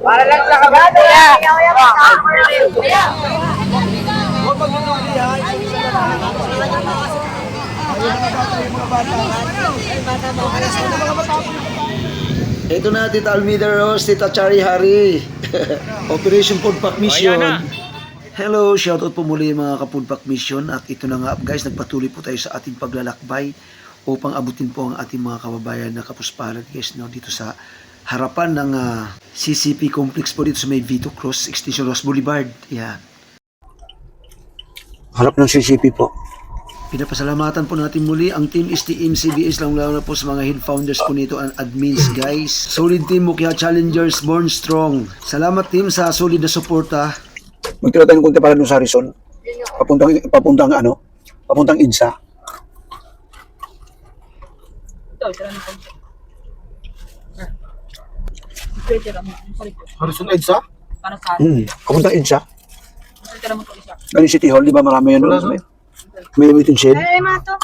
Para lang sa kabata. Ito na, Tita Almida Rose, Tita Chari Hari. Operation Food Pack Mission. Hello, shoutout po muli mga ka-Food Pack Mission. At ito na nga guys, nagpatuloy po tayo sa ating paglalakbay upang abutin po ang ating mga kababayan na kapuspalad guys, no, dito sa harapan ng CCP complex po dito sa may Vito Cross Extension Ross Boulevard. Yan. Harap ng CCP po. Pinapasalamatan po natin muli ang Team STM CBS, lalo na po sa mga head founders po nito and admins guys. Solid team, Mukya Challengers, born strong. Salamat team sa solid na suporta. Magtira tayong konti para dun sa Harrison. Papuntang EDSA. Harrison EDSA? Papuntang EDSA? Galing City Hall, di ba marami yan doon? May waiting shed. Ay, mato.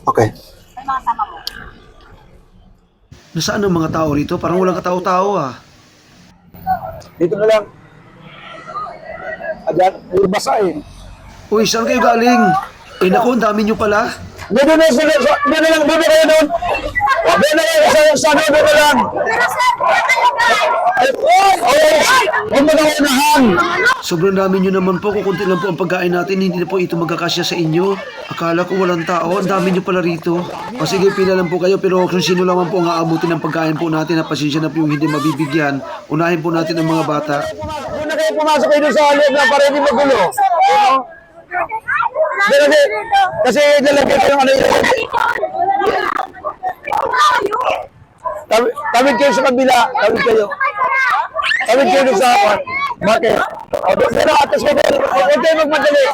Okay. Nasaan ang mga tao rito? Parang walang katao-tao ah. Dito na lang. Ayan, may basa eh. Uy, saan kayo galing? Eh naku, ang dami nyo pala. Dito na lang, dito kayo doon. Dito na lang, sa dito na lang. Ay, huwag mo na unahan. Sobrang dami nyo naman po. Kukunti lang po ang pagkain natin. Hindi na po ito magkakasya sa inyo. Akala ko walang tao. Ang dami nyo pala rito. O sige, pila lang po kayo. Pero kung sino naman po ang aabutin ng pagkain po natin, pasensya na po yung hindi mabibigyan. Unahin po natin ang mga bata. Doon na kayo pumasok kayo sa loob na para hindi magulo. Kasi lalagyan kayo ng ano yun. Tawid kayo sa kabila. Tawid kayo sa market. Pero atas kayo. Huwag kayo magmadali.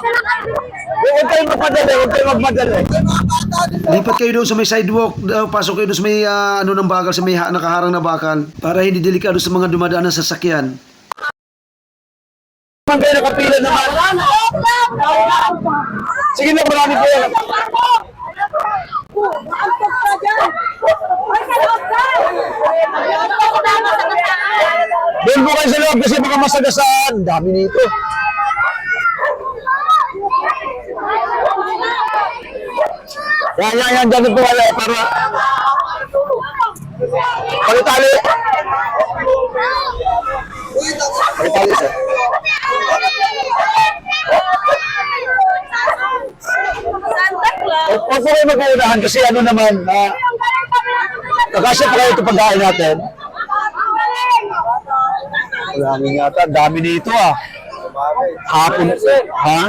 Huwag kayo magmadali. Lipat kayo doon sa may sidewalk. Pasok kayo doon sa may ng bakal, sa may nakaharang na bakal. Para hindi delikado sa mga dumadaan na sasakyan. Naman kayo nakapila naman. Sige na, marami po yan. Doon po kayo sa loob kasi baka masagasaan. Dami nito. Yan. Dami po wala para palitali. Palitali sir. Huwag po kayo mag-uunahan kasi ano naman, kakasya pa kayo ito pagkain natin. Marami yata, dami nito ah. Hapon, ha?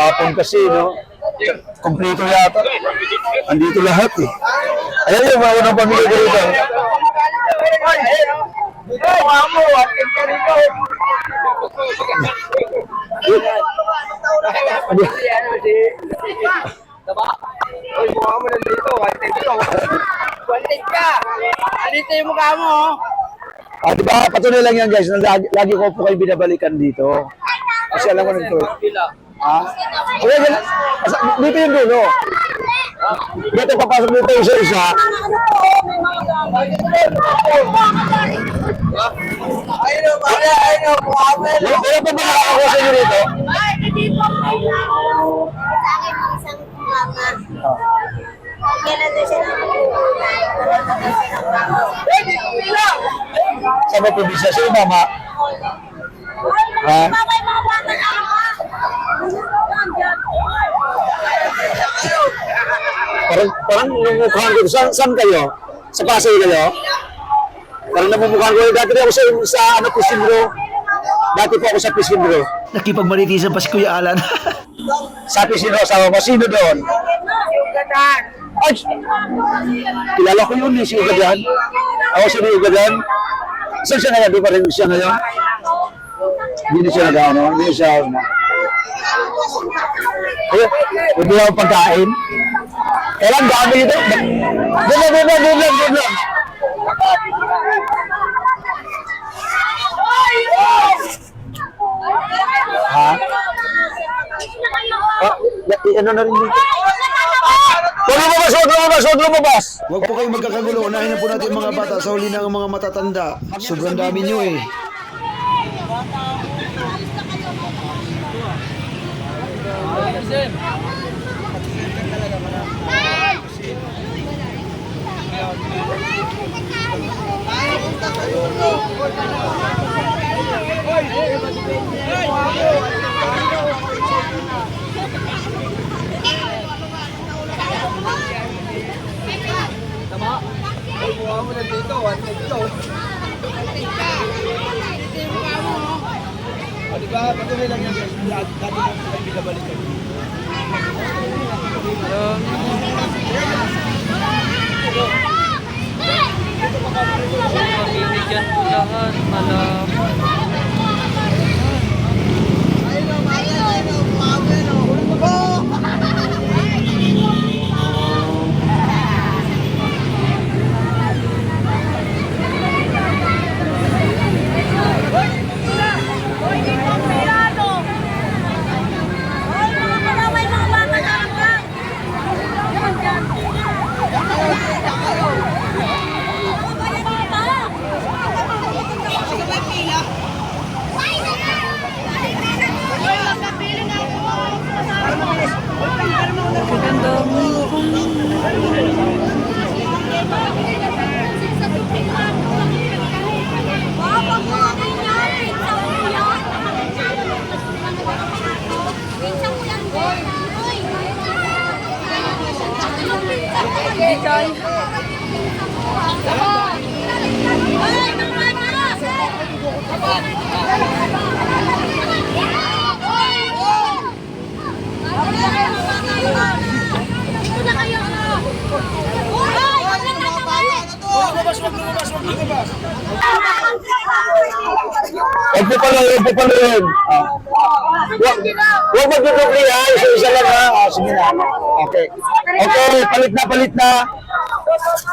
Hapon kasi, no? Kompleto yata. Andito lahat eh. Ayan yung mga unang pamilya ko rito. Uy, mukha mo nandito. Wanted ka. Andito yung mukha mo. Diba, patuloy lang yan guys. Lagi ko po kayo binabalikan dito. Kasi alam ko nito. Ha? Dito yung dulo. Dito papasok dito isa-isa. Ayun, mukha mo. Wala pa ba nakakakuha sa inyo dito? Ay, hindi po. Sa akin ang isang mama. Kailan doon siya Sa mga probinsya, sa'yo mama? Ha? Parang namumukhaan ko. Saan kayo? Sa Pasay kayo? Parang namumukhaan ko. Dati ako sa Pisimro. Dati po ako sa Pisimro. Nakipagmaritisan pa si Kuya Alan. Sa Pisimro, asawa mo. Sino doon? Ay! Kilala ko yun, si Ugadan. Ako si Ugadan. Saan siya ngayon? Di pa rin siya ngayon? Hindi siya nag-ano. Hindi siya ano. Hindi ako pagkain. Kailan dami ito? Doon lang. ano na rin dito. Huwag lumabas, huwag lumabas, huwag lumabas. Huwag po kayong magkakagulo. Unahin na po natin ang mga bata sa huli na ang mga matatanda. Sobrang dami nyo eh. Ay, buha mo na dito. 110 to. Dito yung mukha mo. O, diba? Patuloy lang yan. Dati mo sa binabalik ko. Mabibigyan ko lahat, malapit. Huwag po pala yun, huwag po pala yun. Huwag magdudukli ha, isa-isa lang ha. Sige na. Okay. Okay, palit na.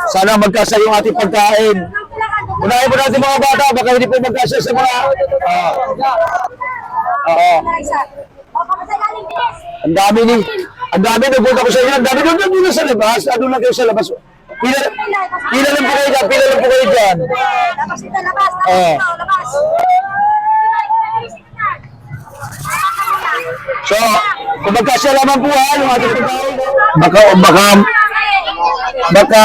Sana magkasa yung ating pagkain. Unahin mo natin mga bata, baka hindi po magkasa sa mga... Oo. Ang dami nagpunta ko sa inyo. Ang dami doon sa labas. Ano lang kayo sa labas? Pila lang po kayo dyan. Labas ito, labas. Oo. Labas. So, kung magkasya lamang po ha, yung ating pagkain. Baka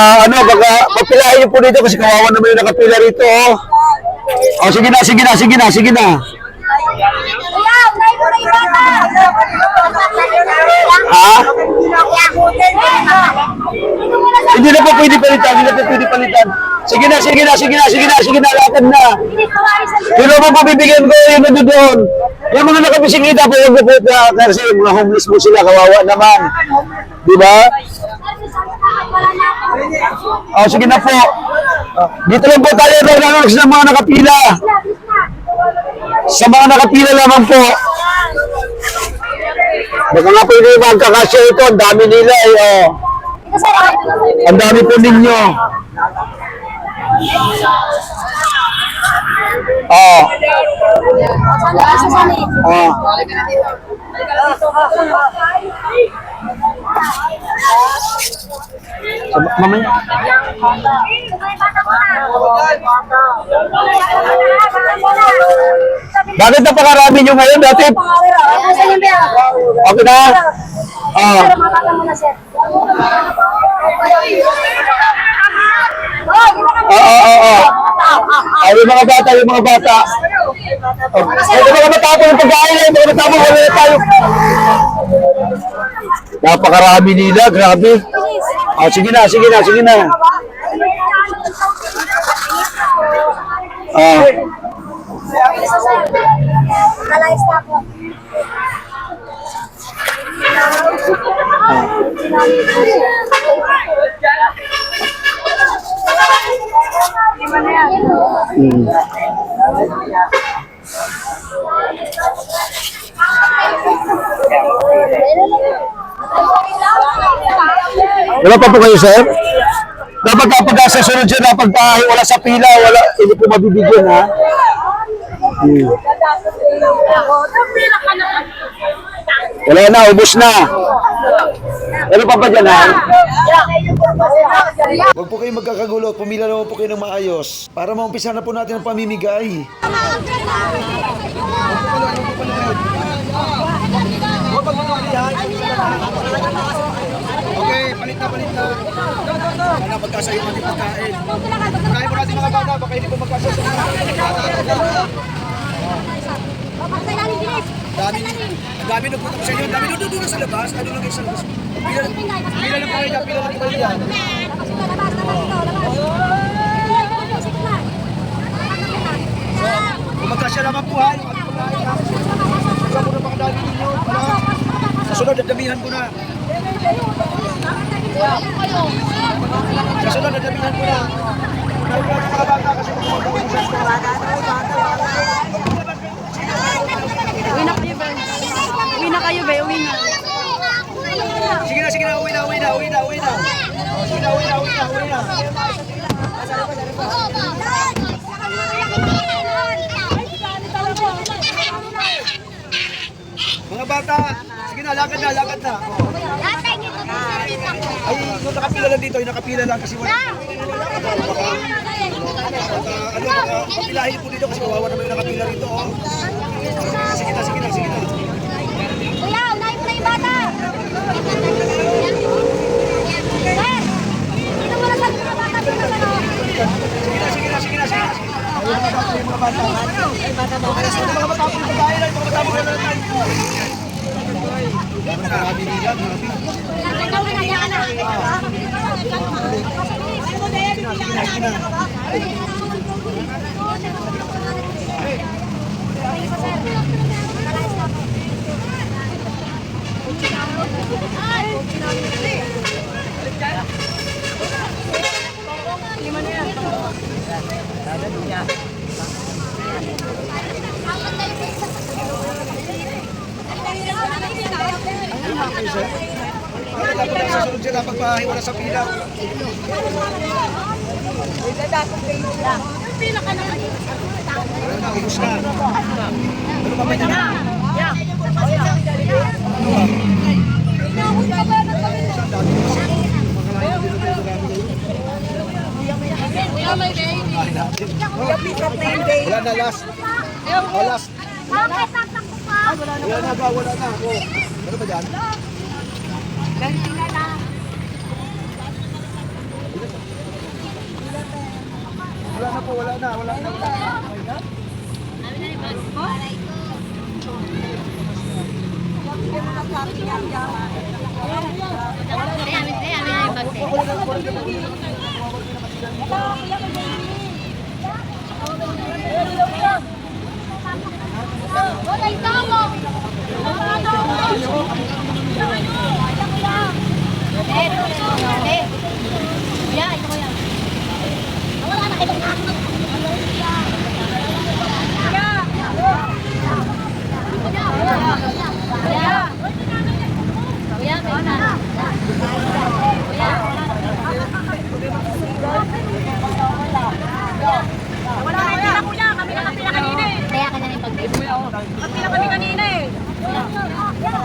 papilahin niyo po dito kasi kawawa naman yung nakapila rito. Oh, sige na. Ha? Hindi na po pwede palitan. Sige na, lakad na. Pero po bibigyan ko yung nando doon. Yung mga nakabisingita po, huwag po kasi mga homeless po sila, kawawa naman. Di ba? Oh, sige na po. Dito lang po tayo sa mga nakapila. Sa mga nakapila lamang po. Baka nga po yung magkakasya ito, ang dami nila eh. Oh. Ang dami po ninyo. Oh. Oh. Mamaya. Bakit napakarami nyo ngayon dati? Okay na? Yung mga bata. Ito mga matapon ng pagkain, mga matapon wala tayo. Napakarami nila, grabe. Sige na. Nalayas na po. Wala pa po kayo, sir? Dapat kapag sa sunod siya, dapat wala sa pila, hindi po mabibigyan, ha? Wala na, ubos na. Ano pa ba dyan, ha? Huwag po kayong magkakagulo. Pumila naman po kayo ng maayos. Para maumpisa na po natin ang pamimigay. Okay, palit na. Wala magkasayo natin pagkain. Pagkain po natin mga bata, baka hindi po magkasayo sa mga Ang dami na punta ko sa inyo. Ang dami doon sa labas. Ano lang kayo sa labas? Pila lang po kayo dyan. Pila lang po kayo dyan. Kung magkasya naman po ha, yung ating pagkain ha. Sa muna pakadami ninyo. Sa sunod, dadamihan ko na. Sa sunod, dadamihan ko na. Naulan yung mga bata kasi magpapawin sa Uwi na kayo, Ben. Uwi na kayo, Ben. Uwi na. Sige na, uwi na. Sige na. Mga bata, sige na, lakad na. Oh. Ay, yung nakapila lang dito, yung nakapila lang kasi wala. Papilahin po dito kasi kawawa naman yung nakapila rito. Oh. Sige na. Kuya, unahin mo na yung bata. Sir, dito mo na sa mga bata dito sa ano. Sige na. Mga bata. Mga bata po yung pagkain lang, mga bata po yung pagkain. Marami nila, marami. Sige na. Dapat sa sunod sila pagpahiwala sa pila. Wala na, ubus na. Ano pa ba niya? Wala na, last. Last. Bakit tatakbo pa? Wala na. Oh. Ano ba dyan? Wala na. Wala yung tama. Kuya, ito ko yan. Wala na kayo. Wala na pila kuya, kami na pila kanina eh. Kaya ka na yung pag- Pila kami kanina eh.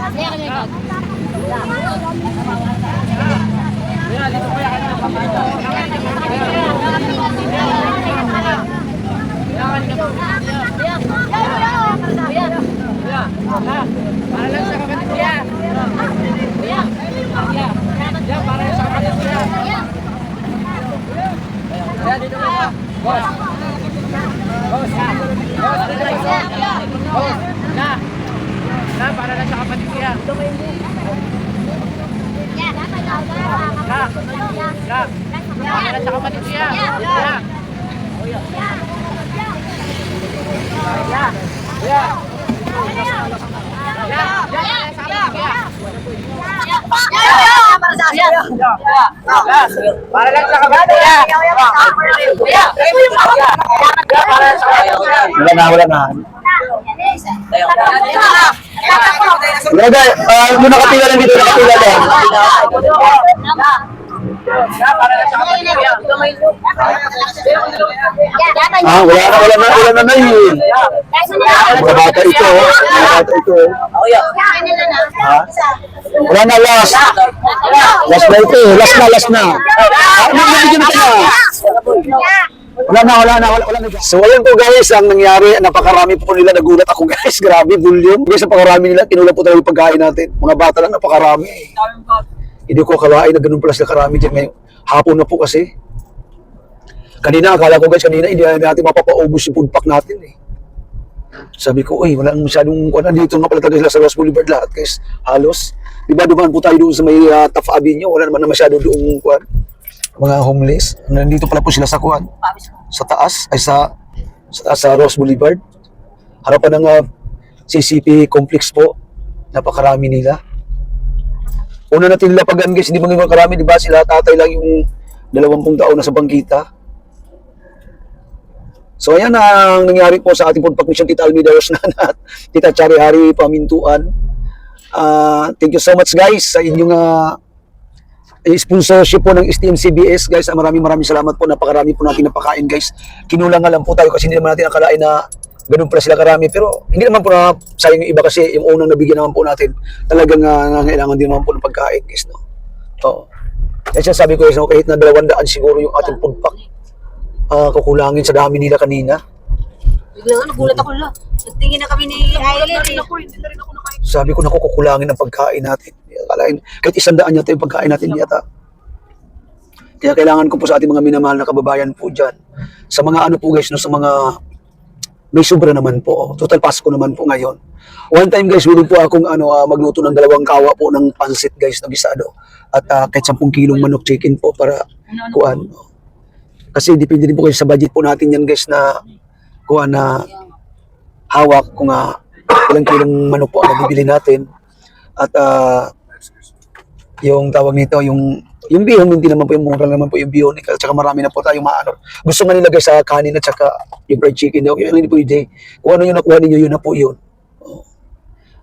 Kaya ka na yung pag- Wala na. Wala, yung nakapila lang dito, nakapila lang. Wala na yun. Mga bata ito, mga bata ito. Wala na, last. Last na ito, last na. Nabigyan ka na. Wala na. So ayun po guys, ang nangyari, napakarami po nila, nagulat ako guys, grabe, volume. Guys, napakarami nila, kinula po talaga yung pagkain natin. Mga bata lang, napakarami. Hindi ko akalain na ganun pala sila karami dyan ngayon. Hapon na po kasi. Kanina, akala ko guys, hindi natin mapapaubos yung food pack natin eh. Sabi ko, walang masyadong, dito nga pala talaga sila sa Ross Boulevard lahat guys, halos. Diba, dumaan po tayo doon sa may Taft Avenue, wala naman na masyado doon mga homeless. Nandito pala po sila sa sa taas, sa taas sa Ross Boulevard. Harapan ng CCP complex po, napakarami nila. Una natin lapagan guys, hindi maging makarami, diba? Sila tatay lang yung 20 taon na sa bangkita. So ayan ang nangyari po sa ating food pack mission, Tita Almeida Rosnana at Tita Chari Hari Pamintuan. Thank you so much guys sa inyong sponsorship po ng STM-CBS guys. Maraming salamat po, napakarami po natin napakain guys. Kinulang nga lang po tayo kasi hindi naman natin akalain na ganun pala sila karami, pero hindi naman po na sayang yung iba kasi yung unang nabigyan naman po natin talagang nangailangan din naman po ng pagkain guys, no? Kaya sabi ko guys, kahit na 200 siguro yung ating food pack, kukulangin sa dami nila kanina. Bigla nagulat ako lang. Nagtingin na kami ni Aileen. Sabi ko, kukulangin ang pagkain natin. Akalain, kahit 100 yata yung pagkain natin yata. Kaya kailangan ko po sa ating mga minamahal na kababayan po dyan. Sa mga po guys, no, sa mga may sobra naman po. Total Pasko naman po ngayon. One time guys, willing po akong magluto ng 2 kawa po ng pansit guys na gisado. At kahit 10 kilong manok chicken po para kuan. Kasi depende din po kayo sa budget po natin yan guys na kuha na hawak kung ilang kilong manok po ang nabibili natin. At yung tawag nito, yung bihon, hindi naman po yung mura naman po yung bihon. At saka marami na po tayong gusto nga nila guys sa kanin at saka yung fried chicken. Okay, hindi po yung day. Kung ano yung nakuha ninyo, yun na po yun.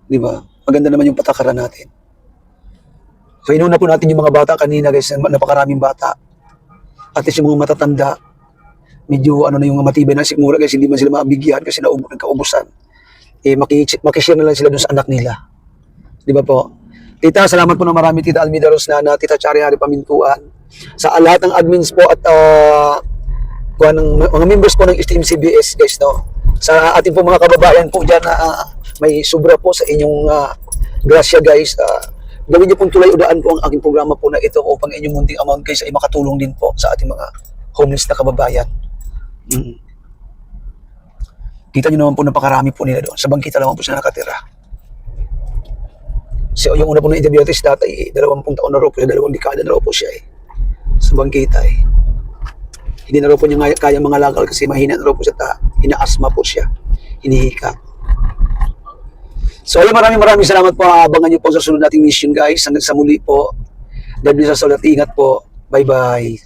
Di ba? Maganda naman yung patakaran natin. So inuna po natin yung mga bata kanina guys, napakaraming bata. At least yung mga matatanda, medyo na yung matibay na sigmura guys, hindi man sila mabigyan kasi nagkaubusan. Makishare na lang sila dun sa anak nila. Di ba po? Tita, salamat po na marami, Tita Almeida Rosnana, Tita Chari Hari Pamintuan. Sa lahat ng admins po at mga members po ng STM-CBS guys, no? Sa ating po mga kababayan po dyan na may sobra po sa inyong grasya guys. Gawin niyo pong tulay udaan po ang aking programa po na ito upang inyong munting amount guys ay makatulong din po sa ating mga homeless na kababayan. Kita niyo naman po napakarami po nila doon. Sa bangkita naman po sila nakatira. So yung una po na interview natin si tatay, 20 taon na raw po siya, 2 dekada na raw po siya sa bangkita Hindi na raw po niya kaya mga lakal kasi mahina na raw po siya, ina-asthma po siya, hinihika. So ayun, maraming salamat po. Abangan niyo po sa sunod nating mission guys. Hanggang sa muli po. God bless us all at ingat po. Bye bye.